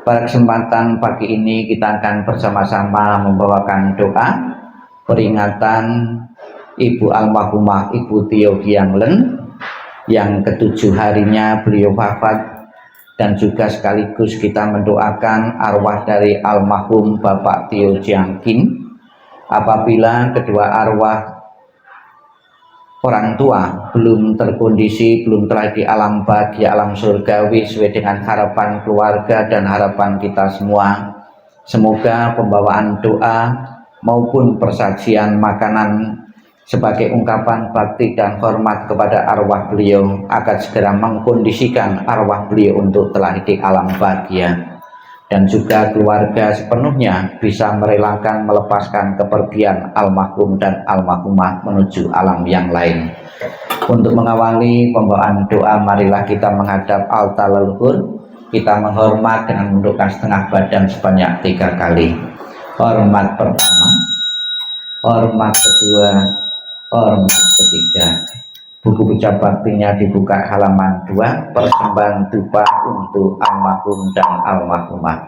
Pada kesempatan pagi ini kita akan bersama-sama membawakan doa peringatan Ibu almarhumah Ibu Tio Gianglen yang ke-7 harinya beliau wafat, dan juga sekaligus kita mendoakan arwah dari almarhum Bapak Tio Giangkin apabila kedua arwah orang tua belum terkondisi, belum telah di alam bahagia, alam surgawi sesuai dengan harapan keluarga dan harapan kita semua. Semoga pembawaan doa maupun persajian makanan sebagai ungkapan bakti dan hormat kepada arwah beliau akan segera mengkondisikan arwah beliau untuk telah di alam bahagia, dan juga keluarga sepenuhnya bisa merelakan melepaskan kepergian almarhum dan almarhumah menuju alam yang lain. Untuk mengawali pembawaan doa, marilah kita menghadap altar leluhur. Kita menghormat dengan menundukkan setengah badan sebanyak 3 kali. Hormat pertama, hormat kedua, hormat ketiga. Buku ucap baktinya dibuka halaman 2, persembahan dupa untuk almarhum dan almarhumah.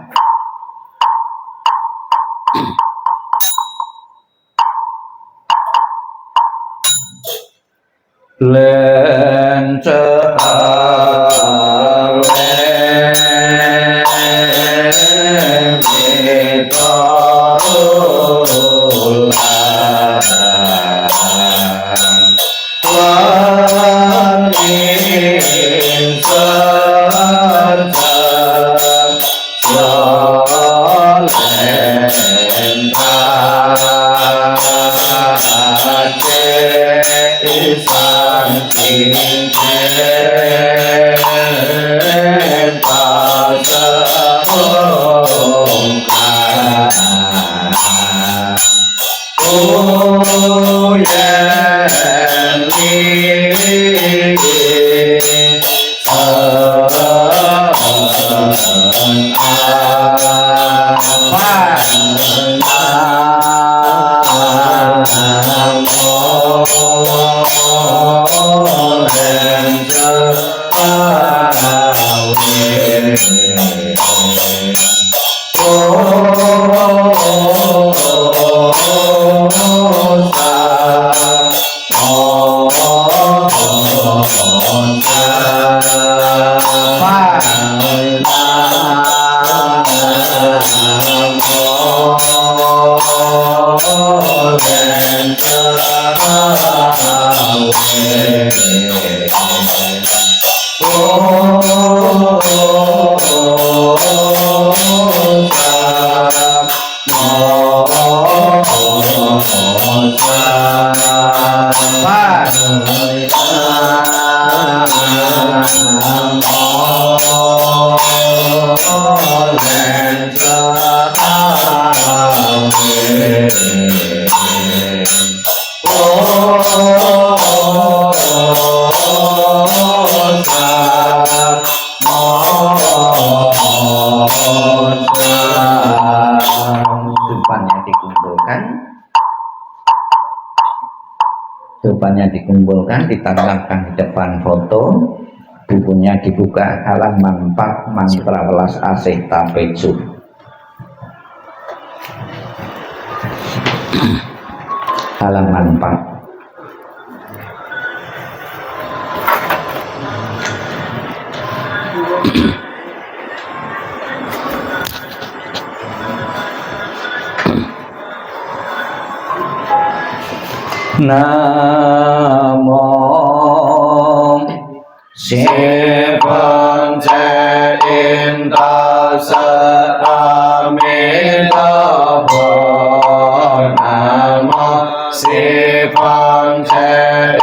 Depannya dikumpulkan, ditempelkan di depan foto. Bukunya dibuka halaman 4, mantra welas asih tapeju. Halaman 4. Namo Sivan Intasa Amitabha. Namo Sivan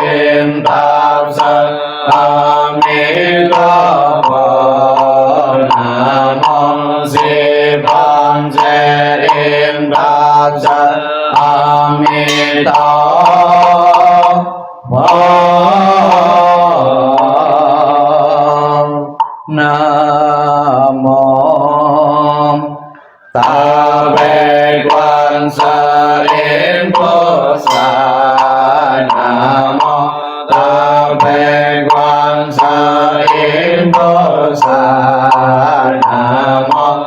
Intasa Amitabha. Namo Sivan Intasa Amitabha. Namo Tabekwan Sarin Posa. Namo Tabekwan Sarin Posa. Namo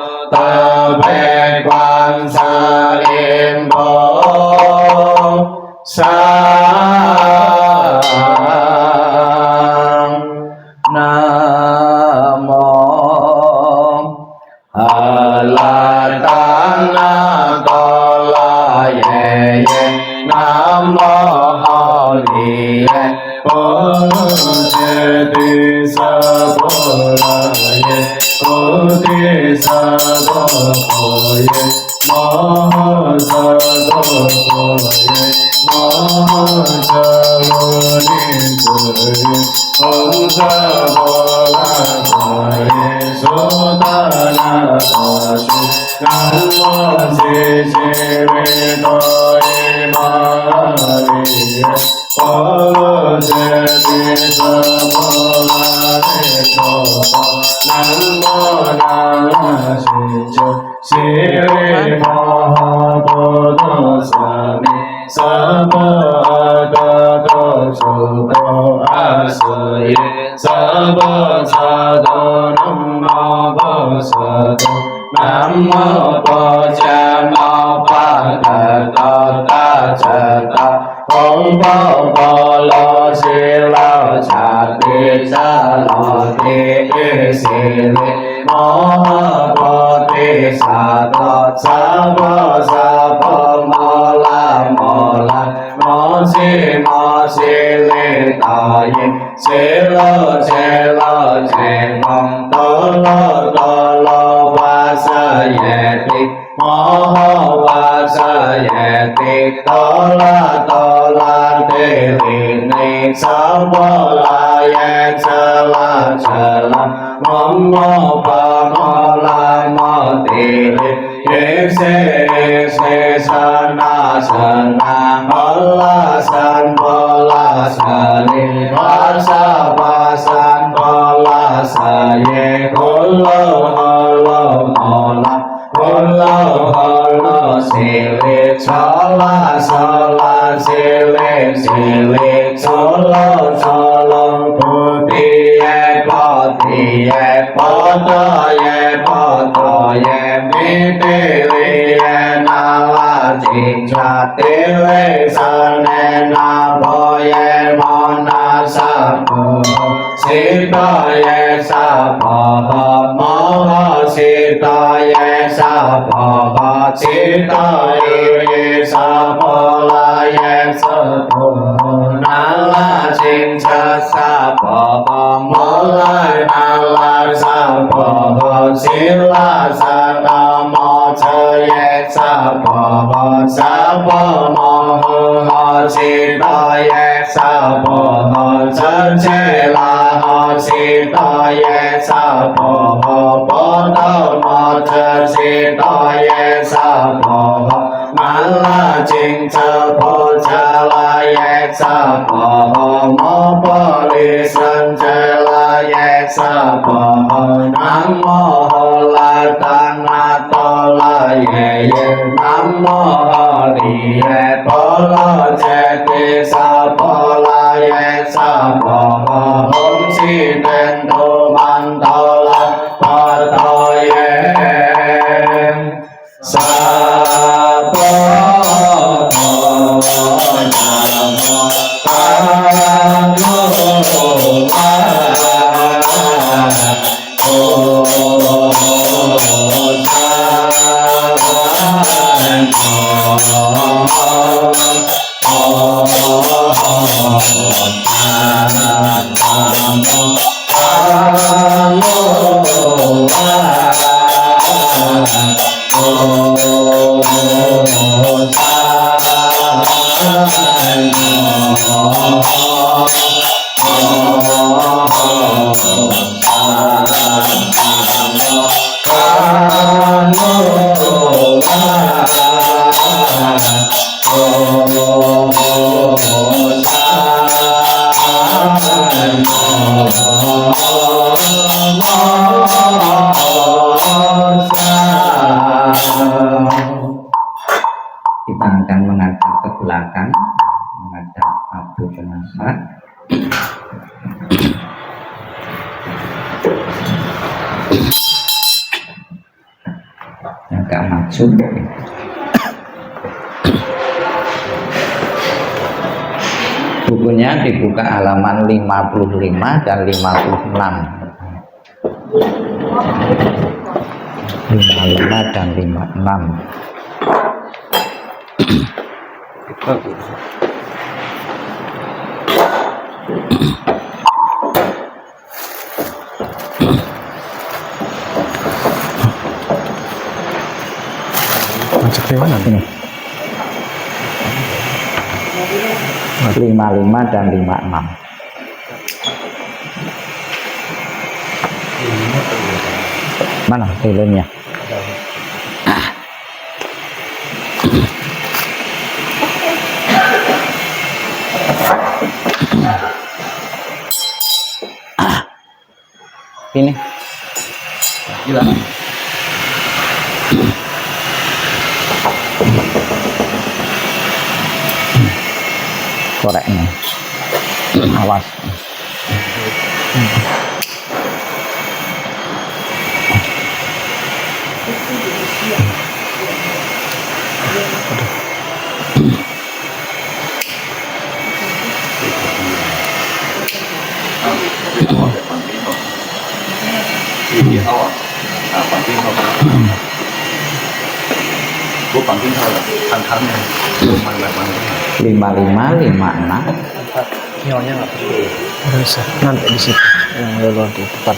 Kita akan menghadap ke belakang, menghadap Abu Jenazah. Agak maju. Bukunya dibuka halaman 55 dan 56. 55 dan 56. Macet di mana? Ini 55 dan 56. Mana filmnya? Ini gila. Koreknya awas. Gue panggil kalau angkanya 55 56 Nyonya nggak perlu. Bisa nanti di situ yang dulu di depan.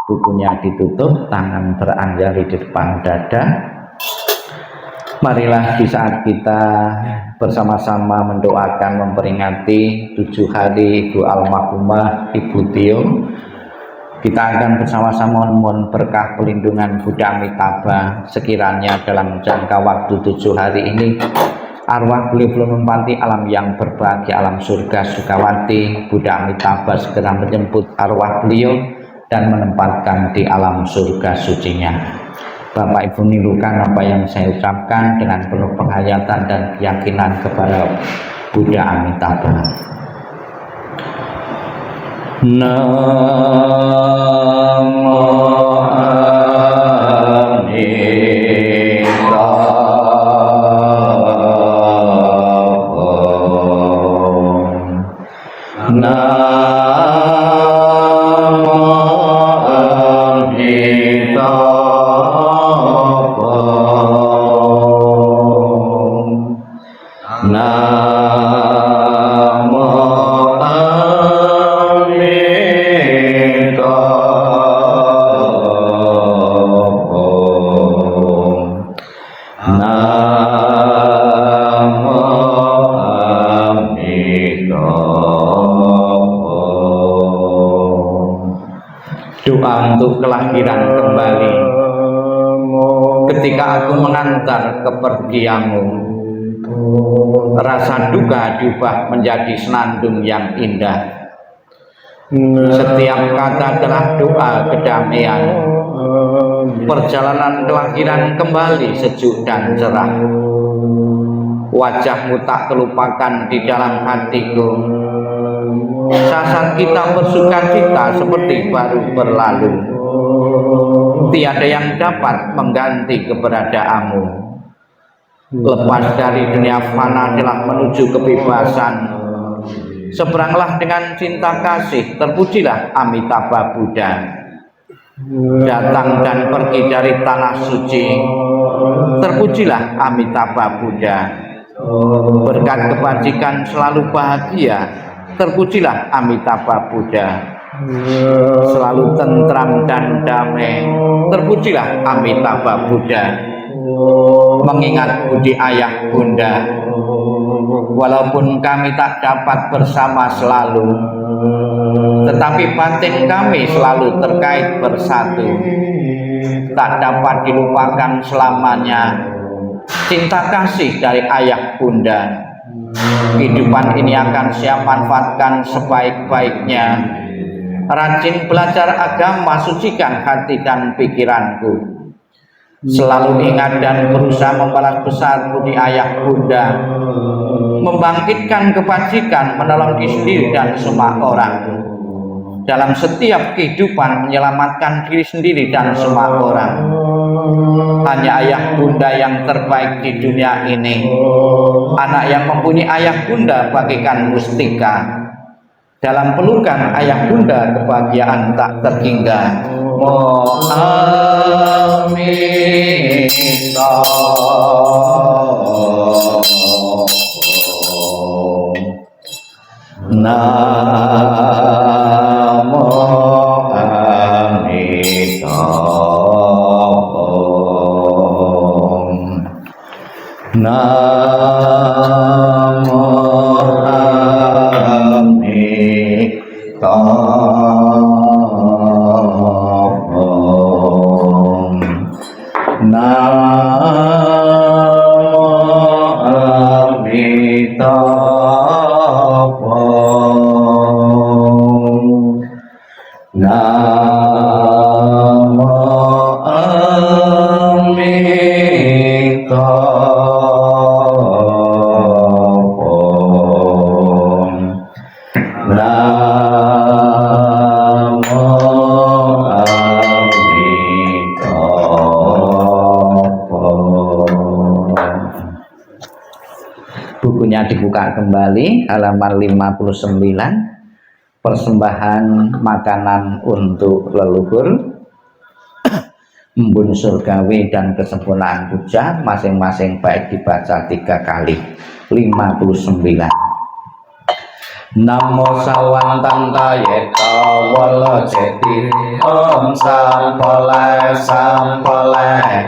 Bukunya ditutup, tangan beranjali di depan dada. Marilah di saat kita bersama-sama mendoakan memperingati 7 hari Ibu almarhumah Ibu Tio, kita akan bersama-sama memohon berkah pelindungan Buddha Amitabha sekiranya dalam jangka waktu 7 hari ini arwah beliau menempati alam yang berbahagia, alam surga Sukawati. Buddha Amitabha segera menjemput arwah beliau dan menempatkan di alam surga sucinya. Bapak Ibu nirukan apa yang saya ucapkan dengan penuh penghayatan dan keyakinan kepada Buddha Amitabha. Namo doa untuk kelahiran kembali. Ketika aku mengantar kepergianmu, rasa duka diubah menjadi senandung yang indah. Setiap kata adalah doa kedamaian. Perjalanan kelahiran kembali sejuk dan cerah. Wajahmu tak terlupakan di dalam hatiku. Saat kita bersuka cita seperti baru berlalu. Tiada yang dapat mengganti keberadaanmu. Lepas dari dunia fana telah menuju kebebasan. Seberanglah dengan cinta kasih, terpujilah Amitabha Buddha. Datang dan pergi dari tanah suci, terpujilah Amitabha Buddha. Berkat kebajikan selalu bahagia, terpujilah Amitabha Buddha. Selalu tentram dan damai, terpujilah Amitabha Buddha. Mengingat budi ayah bunda, walaupun kami tak dapat bersama selalu, tetapi batin kami selalu terkait bersatu. Tak dapat dilupakan selamanya cinta kasih dari ayah bunda. Kehidupan ini akan saya manfaatkan sebaik-baiknya. Rajin belajar agama, sucikan hati dan pikiranku. Selalu ingat dan berusaha membalas besar budi ayah bunda, membangkitkan kebajikan, menolong diri sendiri dan semua orang. Dalam setiap kehidupan menyelamatkan diri sendiri dan semua orang. Hanya ayah bunda yang terbaik di dunia ini. Anak yang mempunyai ayah bunda bagaikan mustika. Dalam pelukan ayah bunda kebahagiaan tak terhingga. Namo Amitabha. Namo bukunya dibuka kembali halaman 59. Persembahan makanan untuk leluhur, embun surgawi dan kesempurnaan puja masing-masing baik dibaca 3 kali. 59. Namo sawantanta yeta wala jeti om sampolai sampolai.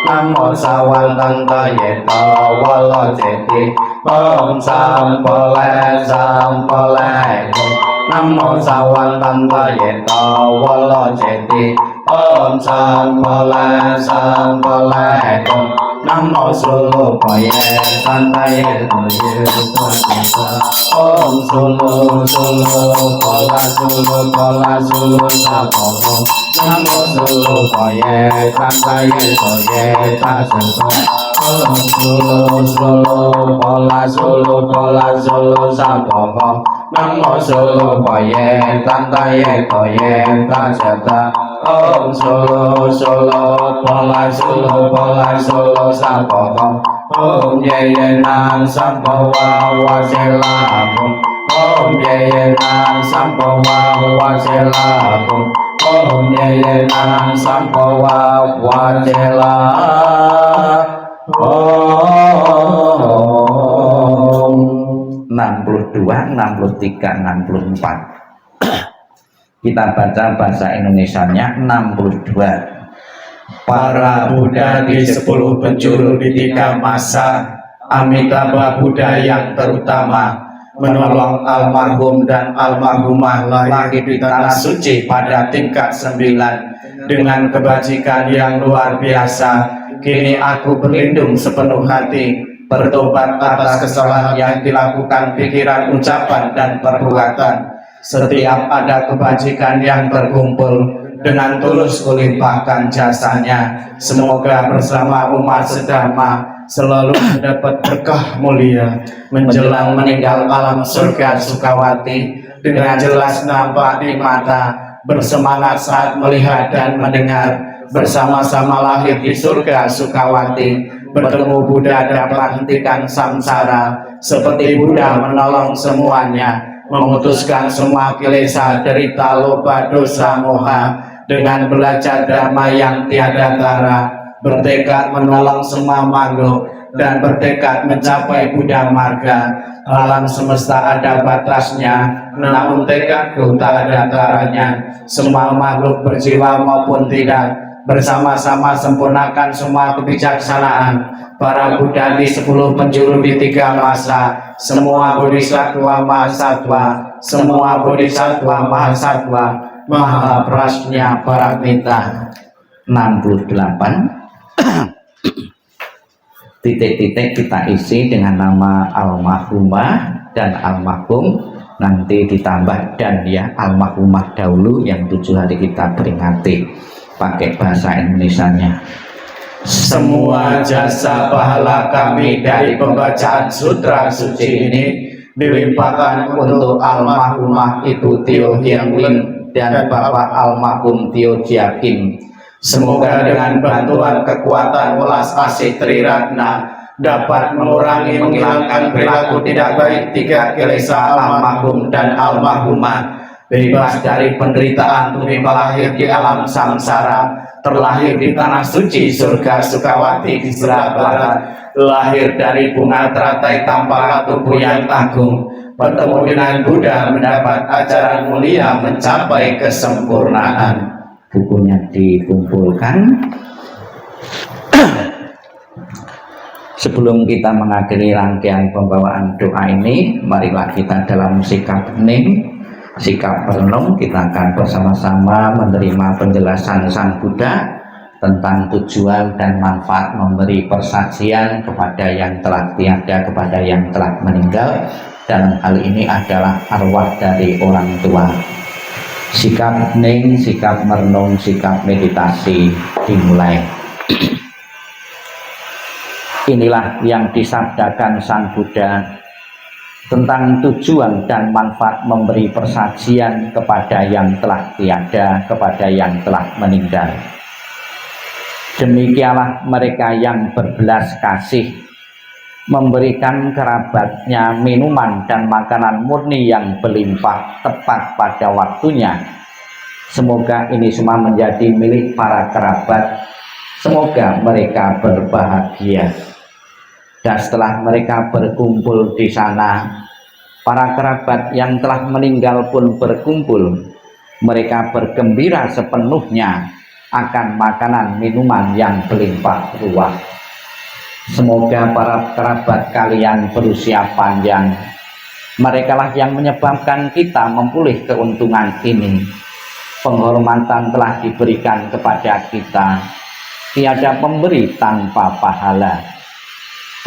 Namo sawantanta yeta wala jeti om sampolai sampolai. Namo sawantanta yeta wala jeti om sampolai sampolai. Namo sulu paye santaye toye om sulu sulu kola sulu sapoho. Namo sulu paye santaye toye taseto om sulu sulu kola sulu sapoho. Namo sulu paye santaye toye taseto om sulu sulu kola sulu sapoho. Om ye nang sampawa waselahum. Om ye nang sampawa waselahum. Om ye nang sampawa waselahum. 62, 63, 64. Kita baca bahasa Indonesianya 62. Para Buddha di 10 penjuru di 3 masa, Amitabha Buddha yang terutama, menolong almarhum dan almarhumah lahir di tanah suci pada tingkat 9 dengan kebajikan yang luar biasa. Kini aku berlindung sepenuh hati, bertobat atas kesalahan yang dilakukan pikiran, ucapan, dan perbuatan. Setiap ada kebajikan yang terkumpul, dengan tulus kulimpahkan jasanya. Semoga bersama umat sedama selalu mendapat berkah mulia menjelang meninggal alam surga Sukawati. dengan jelas nampak di mata, bersemangat saat melihat dan mendengar, bersama-sama lahir di surga Sukawati, bertemu Buddha dapat hentikan samsara, seperti Buddha menolong semuanya, memutuskan semua kilesa, derita, loba, dosa, moha, dengan belajar dhamma yang tiada tara, bertekad menolong semua makhluk, dan bertekad mencapai Buddha marga. Alam semesta ada batasnya, namun tekadku tak ada taranya. Semua makhluk berjiwa maupun tidak, bersama-sama sempurnakan semua kebijaksanaan para Buddha di 10 penjuru di 3 masa. Semua bodhisatwa mahasatwa, semua bodhisatwa mahasatwa, maha prasnya paramita. 68 titik-titik kita isi dengan nama almarhumah dan almarhum, nanti ditambah dan ya, almarhumah dahulu yang 7 hari kita peringati pakai bahasa Indonesianya. Semua jasa pahala kami dari pembacaan sutra suci ini dilimpahkan untuk almarhumah Ibu Tio Hiang Lim dan Bapak almarhum Tio Jiakin. Semoga dengan bantuan kekuatan welas asih Triratna dapat mengurangi menghilangkan perilaku tidak baik 3 kilesa almarhum dan almarhumah, bebas dari penderitaan tumpah lahir di alam samsara, terlahir di tanah suci surga Sukawati di sebelah barat, lahir dari bunga teratai tanpa tubuh yang tanggung, bertemu dengan Buddha, mendapat ajaran mulia, mencapai kesempurnaan. Bukunya dikumpulkan. Sebelum kita mengakhiri rangkaian pembawaan doa ini, marilah kita dalam sikap hening, sikap merenung. Kita akan bersama-sama menerima penjelasan Sang Buddha tentang tujuan dan manfaat memberi persaksian kepada yang telah tiada, kepada yang telah meninggal. Dan hal ini adalah arwah dari orang tua. Sikap hening, sikap merenung, sikap meditasi dimulai. Inilah yang disabdakan Sang Buddha tentang tujuan dan manfaat memberi persaksian kepada yang telah tiada, kepada yang telah meninggal. Demikianlah mereka yang berbelas kasih memberikan kerabatnya minuman dan makanan murni yang berlimpah tepat pada waktunya. Semoga ini semua menjadi milik para kerabat. Semoga mereka berbahagia. Dan setelah mereka berkumpul di sana, para kerabat yang telah meninggal pun berkumpul. Mereka bergembira sepenuhnya akan makanan minuman yang berlimpah ruah. Semoga para kerabat kalian berusia panjang. Merekalah yang menyebabkan kita memperoleh keuntungan ini. Penghormatan telah diberikan kepada kita. Tiada pemberi tanpa pahala.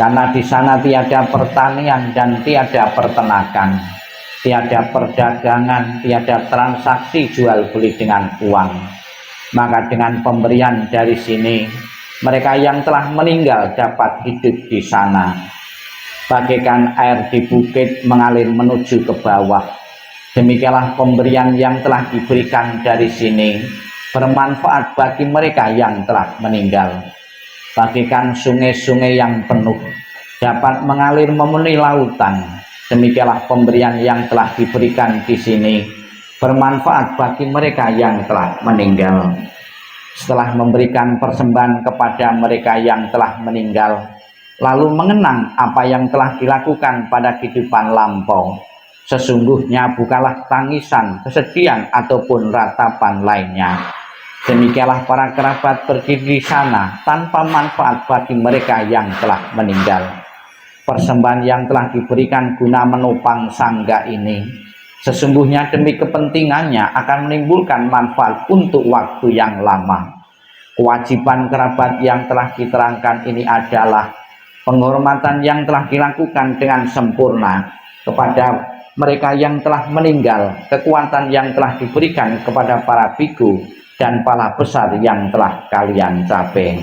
Karena di sana tiada pertanian dan tiada peternakan, tiada perdagangan, tiada transaksi jual beli dengan uang. Maka dengan pemberian dari sini, mereka yang telah meninggal dapat hidup di sana. Bagaikan air di bukit mengalir menuju ke bawah, demikianlah pemberian yang telah diberikan dari sini bermanfaat bagi mereka yang telah meninggal. Bagaikan sungai-sungai yang penuh dapat mengalir memenuhi lautan, demikianlah pemberian yang telah diberikan di sini bermanfaat bagi mereka yang telah meninggal. Setelah memberikan persembahan kepada mereka yang telah meninggal, lalu mengenang apa yang telah dilakukan pada kehidupan lampau, sesungguhnya bukanlah tangisan, kesedihan ataupun ratapan lainnya. Demikianlah para kerabat berdiri di sana tanpa manfaat bagi mereka yang telah meninggal. Persembahan yang telah diberikan guna menopang sangga ini, sesungguhnya demi kepentingannya akan menimbulkan manfaat untuk waktu yang lama. Kewajiban kerabat yang telah diterangkan ini adalah penghormatan yang telah dilakukan dengan sempurna kepada mereka yang telah meninggal, kekuatan yang telah diberikan kepada para biku dan pala besar yang telah kalian capai.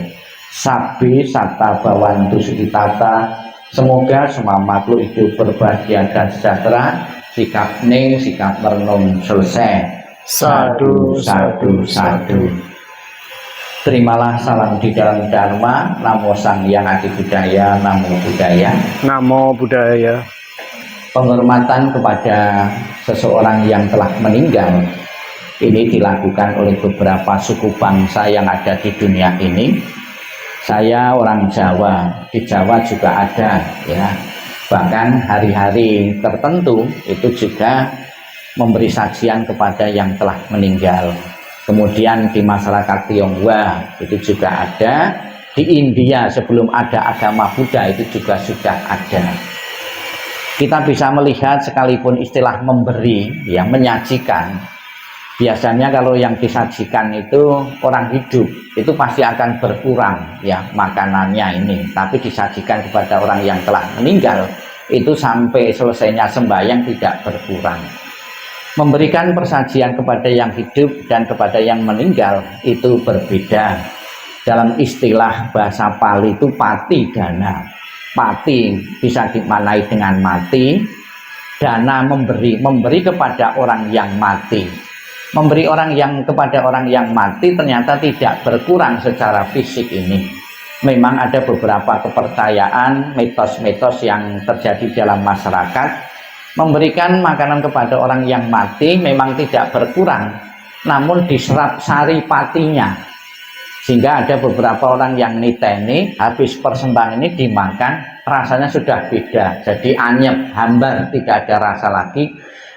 Sabbi satta bhavantu sukhitata. Semoga semua makhluk hidup berbahagia dan sejahtera. sikap ning, sikap merenung selesai. Sadu, Sadu, sadu. Terimalah salam di dalam Dharma. Namo Sang Hyang Adi Budaya, Namo Buddhaya. Namo Buddhaya. Penghormatan kepada seseorang yang telah meninggal ini dilakukan oleh beberapa suku bangsa yang ada di dunia ini. Saya orang Jawa, di Jawa juga ada ya. Bahkan hari-hari tertentu itu juga memberi sajian kepada yang telah meninggal. Kemudian di masyarakat Tionghoa itu juga ada, di India sebelum ada agama Buddha itu juga sudah ada. Kita bisa melihat sekalipun istilah memberi, ya menyajikan, biasanya kalau yang disajikan itu orang hidup itu pasti akan berkurang ya makanannya ini, tapi disajikan kepada orang yang telah meninggal itu sampai selesainya sembahyang tidak berkurang. Memberikan persajian kepada yang hidup dan kepada yang meninggal itu berbeda. Dalam istilah bahasa Pali itu pati dana. Pati bisa dimaknai dengan mati. Dana memberi kepada orang yang mati. Memberi kepada orang yang mati ternyata tidak berkurang secara fisik ini. Memang ada beberapa kepercayaan, mitos-mitos yang terjadi dalam masyarakat. Memberikan makanan kepada orang yang mati memang tidak berkurang, namun diserap sari patinya. Sehingga ada beberapa orang yang niteni, habis persembahan ini dimakan, rasanya sudah beda. Jadi anyep, hambar, tidak ada rasa lagi.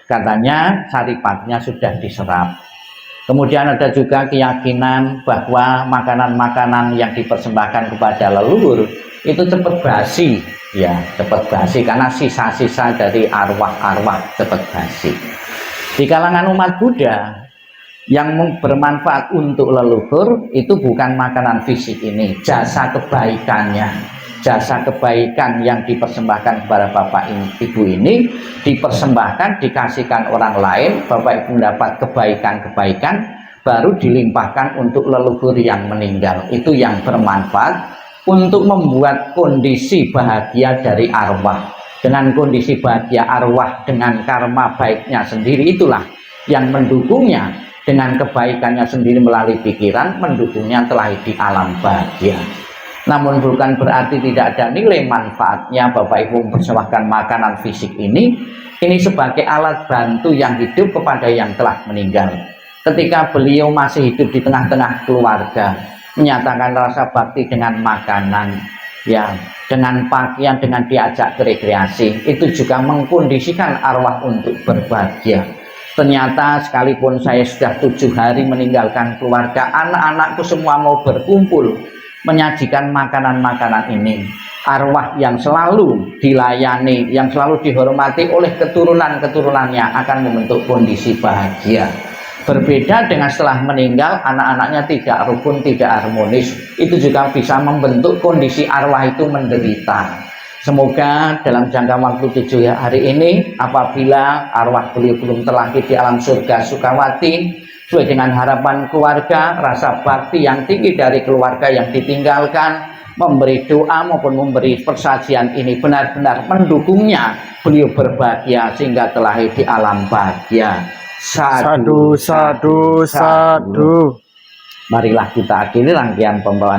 Katanya sari patinya sudah diserap. Kemudian ada juga keyakinan bahwa makanan-makanan yang dipersembahkan kepada leluhur itu cepat basi. Ya, cepat basi karena sisa-sisa dari arwah-arwah cepat basi. Di kalangan umat Buddha yang bermanfaat untuk leluhur itu bukan makanan fisik ini, jasa kebaikannya. Jasa kebaikan yang dipersembahkan kepada Bapak Ibu ini dipersembahkan, dikasihkan orang lain, Bapak Ibu mendapat kebaikan-kebaikan, baru dilimpahkan untuk leluhur yang meninggal. Itu yang bermanfaat untuk membuat kondisi bahagia dari arwah. Dengan kondisi bahagia arwah dengan karma baiknya sendiri, itulah yang mendukungnya dengan kebaikannya sendiri melalui pikiran, mendukungnya telah di alam bahagia. Namun bukan berarti tidak ada nilai manfaatnya Bapak Ibu mempersembahkan makanan fisik ini sebagai alat bantu yang hidup kepada yang telah meninggal. Ketika beliau masih hidup di tengah-tengah keluarga, menyatakan rasa bakti dengan makanan, ya, dengan pakaian, dengan diajak rekreasi, itu juga mengkondisikan arwah untuk berbahagia. Ternyata sekalipun saya sudah 7 hari meninggalkan keluarga, anak-anakku semua mau berkumpul menyajikan makanan-makanan ini. Arwah yang selalu dilayani, yang selalu dihormati oleh keturunan-keturunannya akan membentuk kondisi bahagia. Berbeda dengan setelah meninggal, anak-anaknya tidak rukun, tidak harmonis. Itu juga bisa membentuk kondisi arwah itu menderita. Semoga dalam jangka waktu 7 hari ini, apabila arwah beliau belum terlahir di alam surga Sukawati, sesuai dengan harapan keluarga, rasa bakti yang tinggi dari keluarga yang ditinggalkan, memberi doa maupun memberi persajian ini benar-benar mendukungnya, beliau berbahagia sehingga terlahir di alam bahagia. Sadu, sadu, sadu. Marilah kita akhiri rangkaian pembawaan